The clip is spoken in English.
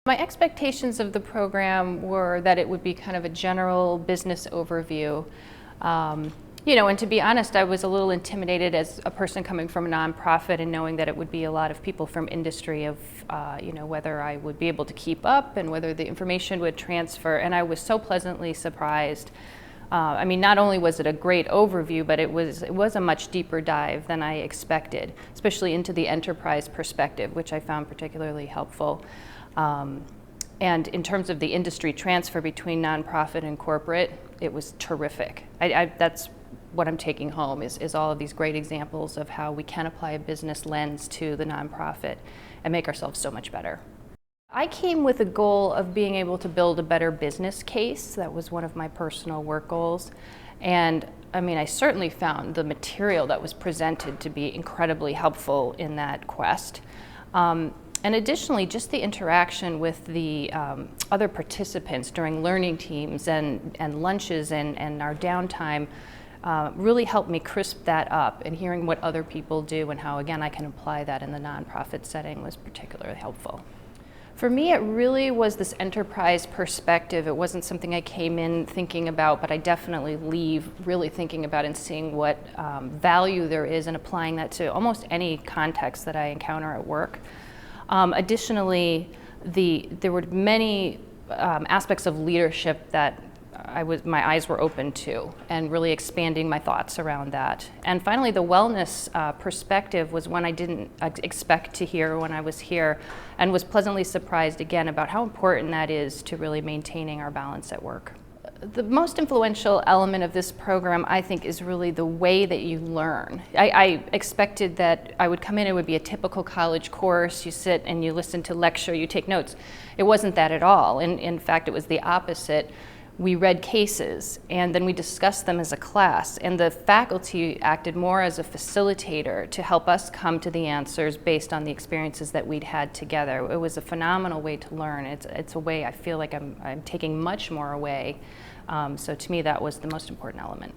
My expectations of the program were that it would be kind of a general business overview. And to be honest, I was a little intimidated as a person coming from a nonprofit and knowing that it would be a lot of people from industry of, whether I would be able to keep up and whether the information would transfer. And I was so pleasantly surprised. Not only was it a great overview, but it was a much deeper dive than I expected, especially into the enterprise perspective, which I found particularly helpful. And in terms of the industry transfer between nonprofit and corporate, it was terrific. That's what I'm taking home is all of these great examples of how we can apply a business lens to the nonprofit and make ourselves so much better. I came with a goal of being able to build a better business case. That was one of my personal work goals. And I certainly found the material that was presented to be incredibly helpful in that quest. And additionally, just the interaction with the other participants during learning teams and lunches and our downtime really helped me crisp that up, and hearing what other people do and how, again, I can apply that in the nonprofit setting was particularly helpful. For me, it really was this enterprise perspective. It wasn't something I came in thinking about, but I definitely leave really thinking about and seeing what value there is in applying that to almost any context that I encounter at work. Additionally, there were many aspects of leadership that my eyes were open to, and really expanding my thoughts around that. And finally, the wellness perspective was one I didn't expect to hear when I was here, and was pleasantly surprised again about how important that is to really maintaining our balance at work. The most influential element of this program, I think, is really the way that you learn. I expected that I would come in, it would be a typical college course. You sit and you listen to lecture, you take notes. It wasn't that at all. In fact, it was the opposite. We read cases, and then we discussed them as a class, and the faculty acted more as a facilitator to help us come to the answers based on the experiences that we'd had together. It was a phenomenal way to learn. It's a way I feel like I'm taking much more away. So to me, that was the most important element.